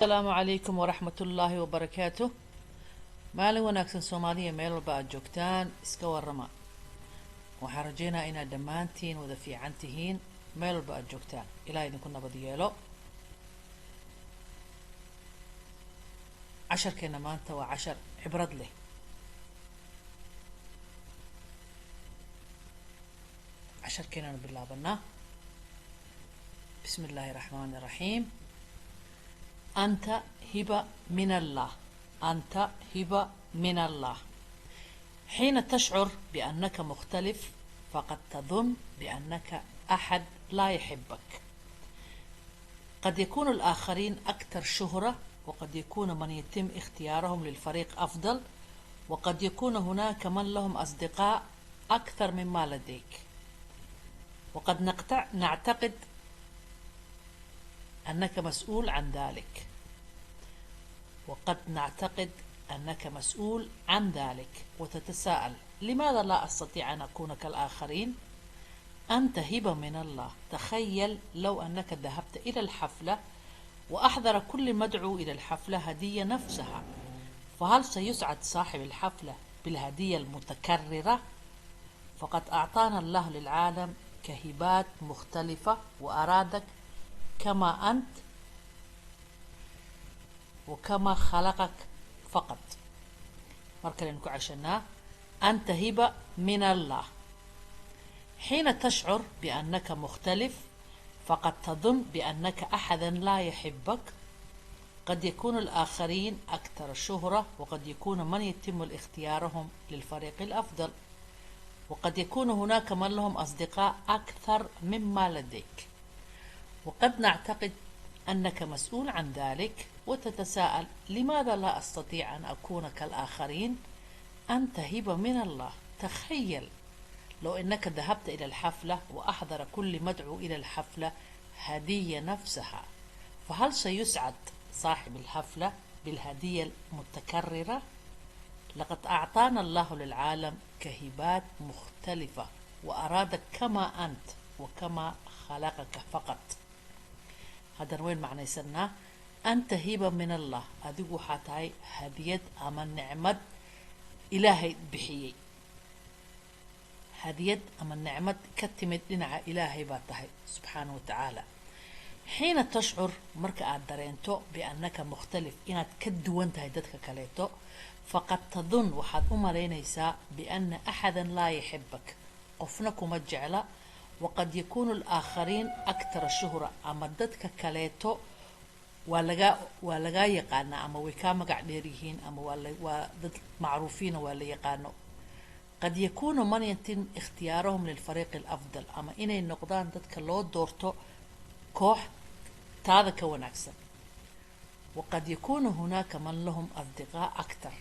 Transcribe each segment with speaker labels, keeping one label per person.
Speaker 1: السلام عليكم ورحمة الله وبركاته. maalin wanaagsan Soomaaliya meel walba aad joogtaan iska warrama. waxaan rajeynayaa inaad dhammaantiin wada fiican tihiin meel walba aad joogtaan. ilaahay idinku nabad yeelo. casharkeena maanta waa cashar cibrad leh. casharkeenana bilaabanaa. بسم الله الرحمن الرحيم. أنت هبة من الله. أنت هبة من الله. حين تشعر بأنك مختلف فقد تظن بأنك أحد لا يحبك. قد يكون الآخرين أكثر شهرة، وقد يكون من يتم اختيارهم للفريق أفضل، وقد يكون هناك من لهم أصدقاء أكثر مما لديك. وقد نعتقد أنك مسؤول عن ذلك. وقد نعتقد أنك مسؤول عن ذلك وتتساءل: لماذا لا أستطيع أن أكون كالآخرين؟ أنت هبة من الله. تخيل لو أنك ذهبت إلى الحفلة وأحضر كل مدعو إلى الحفلة هدية نفسها، فهل سيسعد صاحب الحفلة بالهدية المتكررة؟ فقد أعطانا الله للعالم كهبات مختلفة وأرادك كما أنت وكما خلقك فقط. مركلين عشنا أنت هبة من الله. حين تشعر بأنك مختلف فقد تظن بأنك أحدا لا يحبك. قد يكون الآخرين أكثر شهرة، وقد يكون من يتم اختيارهم للفريق الأفضل، وقد يكون هناك من لهم أصدقاء أكثر مما لديك. وقد نعتقد أنك مسؤول عن ذلك وتتساءل: لماذا لا أستطيع أن أكون كالآخرين؟ أنت هبة من الله. تخيل لو أنك ذهبت إلى الحفلة وأحضر كل مدعو إلى الحفلة هدية نفسها، فهل سيسعد صاحب الحفلة بالهدية المتكررة؟ لقد أعطانا الله للعالم كهبات مختلفة وأرادك كما أنت وكما خلقك فقط. هذا وين معنى يسنا أنت هبة من الله. أديكو حاتاي هدية أما النعمة إلهي بحيي. هدية أما النعمة كتمت لنا إلهي باتهي سبحانه وتعالى. حين تشعر مركا أدرينتو بأنك مختلف، إنك كدوانت هيدتك كاليتو، فقد تظن وحد أمرينيسا بأن أحدا لا يحبك. قفنك مجعلة. وقد يكون الآخرين أكثر شهرة، أما ددك كاليتو ولغا يقانا، أما ويكاما قاعديريهين، أما ودد معروفين ولا يقانو. قد يكون من يتم اختيارهم للفريق الأفضل، أما إني النقدان ددك لو دورتو كوح تاذا كون أكثر. وقد يكون هناك من لهم أصدقاء أكثر،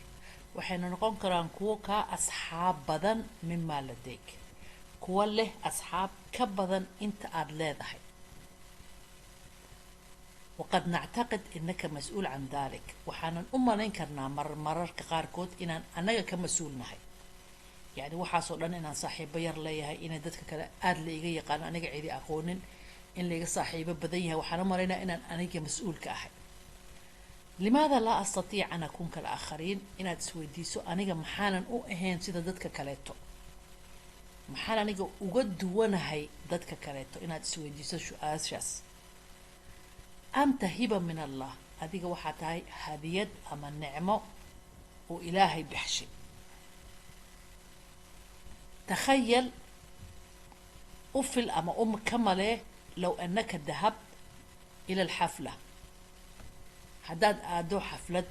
Speaker 1: وحين نقوم كران كوكا أصحاب بدن مما لديك. kuwa leh asxaab ka badan inta aad leedahay. وقد نعتقد إنك مسؤول عن ذلك. وحنا malayn karnaa mararka qaarkood inaan anaga ka mas'uul nahay. يعني waxaasoo dhan inaan saaxiibo yar leeyahay, inay dadka kale aad la iga yaqaan aniga cidi aqoonin, in la iga saaxiibo badan yahay. waxaan malaynaa inaan aniga mas'uul ka ahay. لماذا لا أستطيع أن أكون كالآخرين؟ inaad isweydiiso aniga maxaanan u ahayn sida dadka kaleeto. maxaan aniga uga duwanahay dadka kaleeto? inaad isweydiiso su'aashaas. anta hiba min allah. adiga waxaa tahay hadiyad ama nicmo oo ilaahay bixshay. تخيل أفل أما كمله لو أنك ذهبت إلى الحفلة. حداد آدو حفلة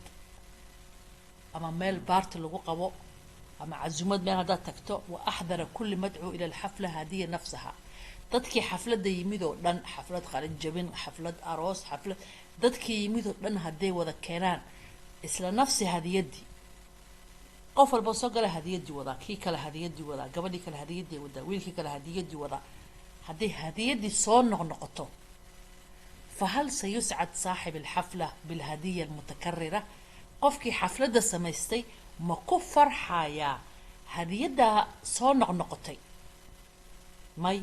Speaker 1: أما ميل بارت اللي أما عزومات بين هذا تكتو وأحضر كل مدعو إلى الحفلة هدية نفسها. دتكي حفلة دي يميدو لن حفلة خارج جبين، حفلة أروس، حفلة دتكي يميدو لن هدي وذا كينان إسلا نفسي هدية دي. قف البصق له هدية دي وذا، كي كله هدية دي وذا، قبلي كله هدية دي وذا، ويلكي كله هدية دي وذا. هدية دي صون نقطه. فهل سيسعد صاحب الحفلة بالهدية المتكررة؟ قفكي حفلة دا سميستي ما كفر حياة هدية دا صون نقطي ماي.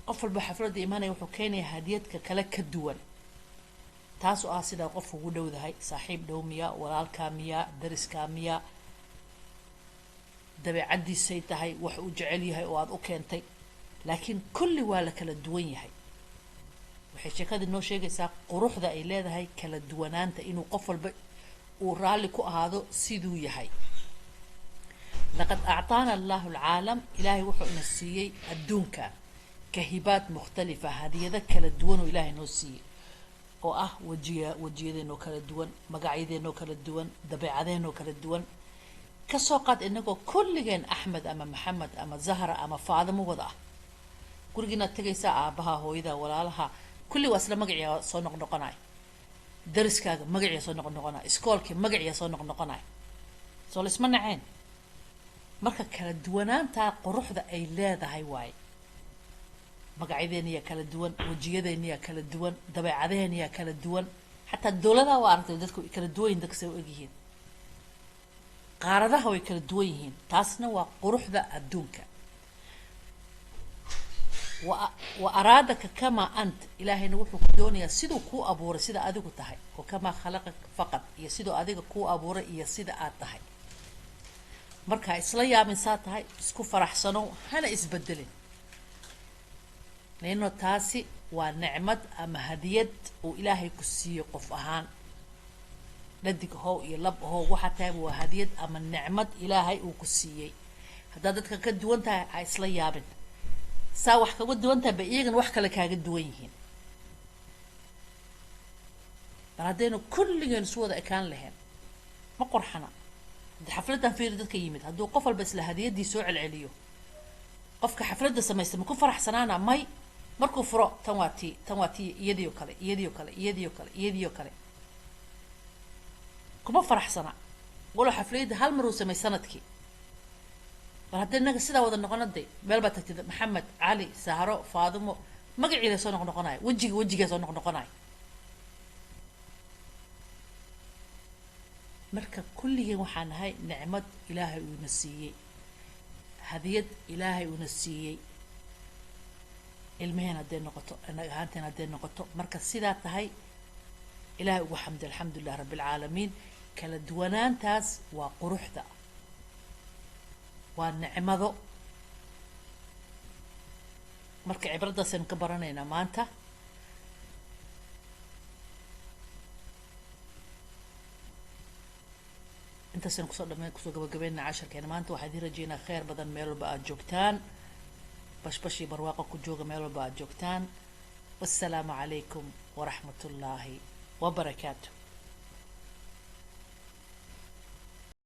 Speaker 1: قفل بحفلة إيماني وحكيني هديتك كلا كدول. taas oo ah sida qof ugu dhowdahay saaxiib dhow miya walaalkaa miya dariskaa miya dabeecadiisay tahay wax uu jecel yahay oo aad u keentay laakiin kulli waa la kala duwan yahay waxay sheekadu noo sheegaysaa quruxda ay leedahay kala duwanaanta inuu qof walba uu raalli ku ahaado siduu yahay laqad actaana allahu alcaalam ilaahay wuxuu ina siiyey adduunka kahibaad mukhtalifa hadiyada kala duwan oo ilaahay noo siiyey oo ah wajiyadeenoo kala duwan magacyadeenoo kala duwan dabeecadeenoo kala duwan kasoo qaad inagoo kulligeen axmed ama maxamed ama zahra ama faadimo wada ah gurigiinaad tegaysaa aabaha hooyada walaalaha kulli waa isla magaciya soo noqnoqonay dariskaaga magaciya soo noqnoqonay iskoolkii magaciya soo noqnoqonay soo lisma naceen marka kala duwanaanta quruxda ay leedahay waaye magacyadeeniya kala duwan wajiyadeeniya kala duwan dabeecadeeniya kala duwan xataa dowladaha waa aragtay dadku kala duwan yihiin dadka say u egyihiin qaaradaha way kala duwan yihiin taasna waa quruxda adduunka wa araadaka kama ant ilaahayna wuxuu ku doonayaa siduu kuu abuuray sida adigu tahay oo kama khalaqak faqad iyo sidoo adiga kuu abuuray iyo sida aad tahay marka isla yaabin saa tahay isku faraxsano hana isbedelin leeno taasi waa nicmad ama hadiyad uu ilaahay ku siiyo qof ahaan dhadig how iyo lab how waxa tahay waa hadiyad ama nicmad ilaahay uu ku siiyey haddaad dadka ka duwan tahay ha isla yaabin saa wax kaga duwan tahay ba iyagana wax kale kaaga duwan yihiin bal haddaynu kulligeen isu wada ekaan lahayn ma qorxana haddii xafladan fiiri dadka yimid hadduu qof walba isla hadiyadii soo celceliyo qofka xafladda samaysta ma ku faraxsanaana may markuu furo tan waa tii iyadiyo kale kuma faraxsana walo xafladda hal mar uu samay sanadkii bal haddii inaga sidaa wada noqonaday meel baa tagtid maxamed cali sahro faadimo magaciida soo noqnoqonayo wejigaa soo noqnoqonayo marka kulligeen waxaan nahay nicmad ilaahay uuna siiyey hadiyad ilaahay uuna siiyey ilmaheen hadday noqoto inaga ahaanteen hadday noqoto marka sidaa tahay ilaahay ugu xamdi alxamdulilah rabbi alcaalamiin kala duwanaantaas waa quruxda waa nicmado marka cibradaasaynu ka baranaynaa maanta intaasaynu kusoo gabagabeynaa casharkeena maanta waxaa idin rajeynaa khayr badan meel walba aad joogtaan bashbashii barwaaqo ku jooga meel walba aad joogtaan wassalaamu calaykum waraxmat ullaahi wabarakaatu